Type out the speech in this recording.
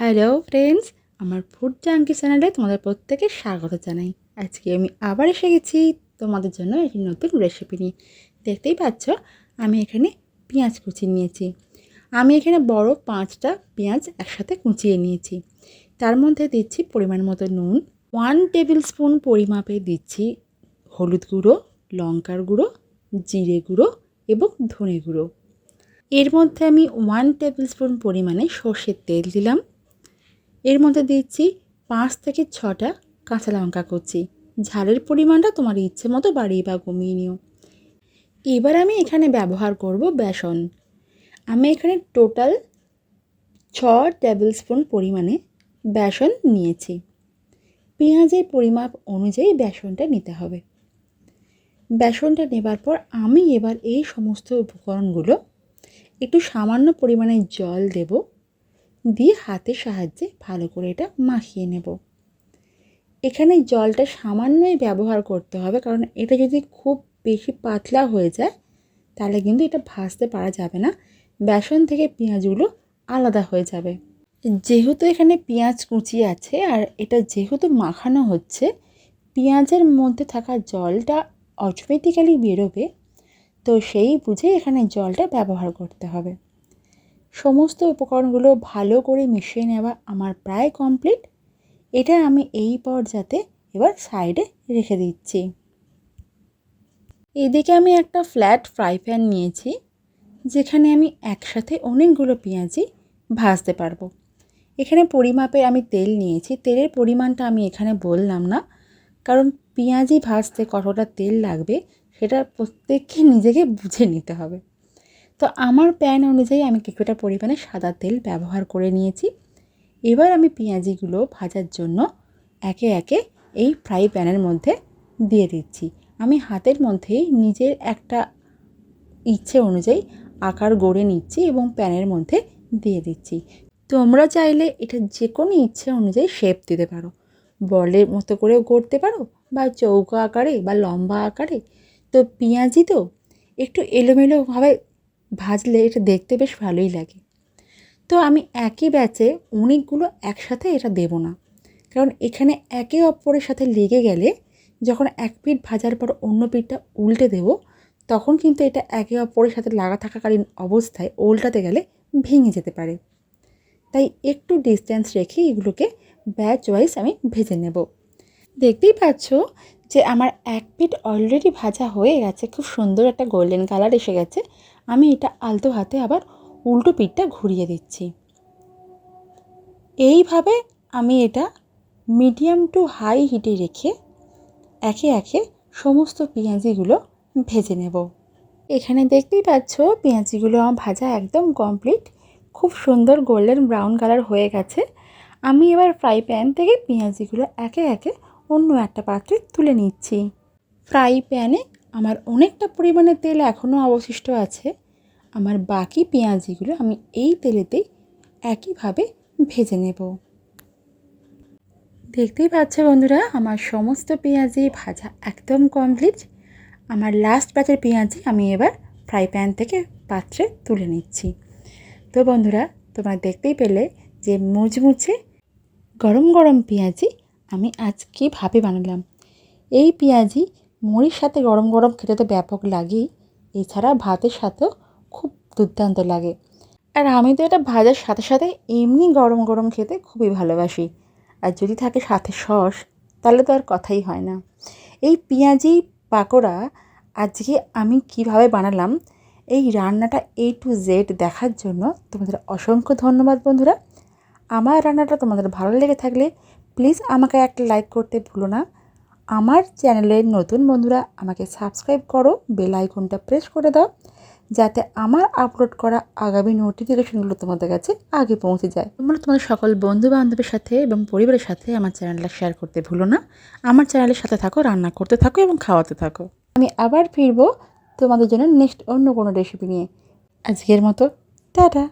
Hello friends, আমার food junky চ্যানেলে তোমাদের প্রত্যেকে স্বাগত জানাই। আজকে আমি আবার এসে গেছি তোমাদের জন্য একটি নতুন রেসিপি নিয়ে। দেখতেই পাচ্ছ আমি এখানে পেঁয়াজ কুচি নিয়েছি। আমি এখানে বড় 5টা পেঁয়াজ একসাথে কুচিয়ে নিয়েছি। তার মধ্যে দিচ্ছি পরিমাণ মতো নুন, 1 টেবিল স্পুন পরিমাপে দিচ্ছি হলুদ গুঁড়ো, লঙ্কার গুঁড়ো, জিরে গুঁড়ো এবং ধনে গুঁড়ো। এর মধ্যে আমি 1 টেবিল স্পুন পরিমাণে সর্ষের তেল দিলাম। এর মধ্যে দিচ্ছি 5 থেকে 6টা কাঁচা লঙ্কা কুচি। ঝালের পরিমাণটা তোমার ইচ্ছে মতো বাড়িয়ে বা কমিয়ে নিও। এবার আমি এখানে ব্যবহার করব বেসন। আমি এখানে টোটাল 6 টেবিল স্পুন পরিমাণে বেসন নিয়েছি। পেঁয়াজের পরিমাপ অনুযায়ী বেসনটা নিতে হবে। বেসনটা নেবার পর আমি এবার এই সমস্ত উপকরণগুলো একটু সামান্য পরিমাণে জল দেব, দিয়ে হাতের সাহায্যে ভালো করে এটা মাখিয়ে নেব। এখানে জলটা সামান্যই ব্যবহার করতে হবে, কারণ এটা যদি খুব বেশি পাতলা হয়ে যায় তাহলে কিন্তু এটা ভাজতে পারা যাবে না, বেসন থেকে পেঁয়াজগুলো আলাদা হয়ে যাবে। যেহেতু এখানে পেঁয়াজ কুচি আছে আর এটা যেহেতু মাখানো হচ্ছে, পেঁয়াজের মধ্যে থাকা জলটা অটোমেটিক্যালি বেরোবে, তো সেই বুঝে এখানে জলটা ব্যবহার করতে হবে। সমস্ত উপকরণগুলো ভালো করে মিশিয়ে নেওয়া আমার প্রায় কমপ্লিট। এটা আমি এই পর্যায়ে এবার সাইডে রেখে দিচ্ছি। এদিকে আমি একটা ফ্ল্যাট ফ্রাই প্যান নিয়েছি, যেখানে আমি একসাথে অনেকগুলো পেঁয়াজি ভাজতে পারবো। এখানে পরিমাপে আমি তেল নিয়েছি। তেলের পরিমাণটা আমি এখানে বললাম না, কারণ পেঁয়াজি ভাজতে কতটা তেল লাগবে সেটা প্রত্যেককে নিজেকে বুঝে নিতে হবে। তো আমার প্যান অনুযায়ী আমি কিছুটা পরিমাণে সাদা তেল ব্যবহার করে নিয়েছি। এবার আমি পেঁয়াজিগুলো ভাজার জন্য একে একে এই ফ্রাই প্যানের মধ্যে দিয়ে দিচ্ছি। আমি হাতের মধ্যেই নিজের একটা ইচ্ছে অনুযায়ী আকার গড়ে নিচ্ছি এবং প্যানের মধ্যে দিয়ে দিচ্ছি। তোমরা চাইলে এটা যে কোনো ইচ্ছে অনুযায়ী শেপ দিতে পারো, বলের মতো করেও করতে পারো বা চৌকো আকারে বা লম্বা আকারে। তো পেঁয়াজি তো একটু এলোমেলোভাবে ভাজলে এটা দেখতে বেশ ভালোই লাগে। তো আমি একই ব্যাচে অনেকগুলো একসাথে এটা দেব না, কারণ এখানে একে অপরের সাথে লেগে গেলে যখন এক পিঠ ভাজার পর অন্য পিঠটা উল্টে দেব, তখন কিন্তু এটা একে অপরের সাথে লাগা থাকাকালীন অবস্থায় উল্টাতে গেলে ভেঙে যেতে পারে। তাই একটু ডিস্টেন্স রেখে এগুলোকে ব্যাচ ওয়াইজ আমি ভেজে নেব। দেখতেই পাচ্ছ যে আমার এক পিঠ অলরেডি ভাজা হয়ে গেছে, খুব সুন্দর একটা গোল্ডেন কালার এসে গেছে। আমি এটা আলতো হাতে আবার উল্টো পিঠটা ঘুরিয়ে দিচ্ছি। এইভাবে আমি এটা মিডিয়াম টু হাই হিটে রেখে একে একে সমস্ত পেঁয়াজিগুলো ভেজে নেব। এখানে দেখতেই পাচ্ছ পেঁয়াজিগুলো আমার ভাজা একদম কমপ্লিট, খুব সুন্দর গোল্ডেন ব্রাউন কালার হয়ে গেছে। আমি এবার ফ্রাই প্যান থেকে পেঁয়াজিগুলো একে একে অন্য একটা পাত্রে তুলে নিচ্ছি। ফ্রাই প্যানে আমার অনেকটা পরিমাণে তেল এখনও অবশিষ্ট আছে। আমার বাকি পেঁয়াজিগুলো আমি এই তেলেতেই একইভাবে ভেজে নেব। দেখতেই পাচ্ছ বন্ধুরা, আমার সমস্ত পেঁয়াজি ভাজা একদম কমপ্লিট। আমার লাস্ট ব্যাচের পেঁয়াজি আমি এবার ফ্রাই প্যান থেকে পাত্রে তুলে নিচ্ছি। তো বন্ধুরা, তোমরা দেখতেই পেলে যে মুচমুচে গরম গরম পেঁয়াজি আমি আজ কীভাবে বানালাম। এই পেঁয়াজি মুড়ির সাথে গরম গরম খেতে তো ব্যাপক লাগেই, এছাড়া ভাতের সাথেও খুব দুর্দান্ত লাগে। আর আমি তো এটা ভাজার সাথে সাথে এমনি গরম গরম খেতে খুবই ভালোবাসি। আর যদি থাকে সাথে সস, তাহলে তো আর কথাই হয় না। এই পেঁয়াজি পাকোড়া আজকে আমি কিভাবে বানালাম, এই রান্নাটা A to Z দেখার জন্য তোমাদের অসংখ্য ধন্যবাদ বন্ধুরা। আমার রান্নাটা তোমাদের ভালো লেগে থাকলে প্লিজ আমাকে একটা লাইক করতে ভুলো না। আমার চ্যানেলের নতুন বন্ধুরা আমাকে সাবস্ক্রাইব করো, বেল আইকনটা প্রেস করে দাও, যাতে আমার আপলোড করা আগামী নোটিফিকেশনগুলো তোমাদের কাছে আগে পৌঁছে যায়। তোমরা তোমাদের সকল বন্ধু বান্ধবের সাথে এবং পরিবারের সাথে আমার চ্যানেলটা শেয়ার করতে ভুলো না। আমার চ্যানেলের সাথে থাকো, রান্না করতে থাকো এবং খাওয়াতে থাকো। আমি আবার ফিরবো তোমাদের জন্য নেক্সট অন্য কোনো রেসিপি নিয়ে। আজকের মতো টাটা।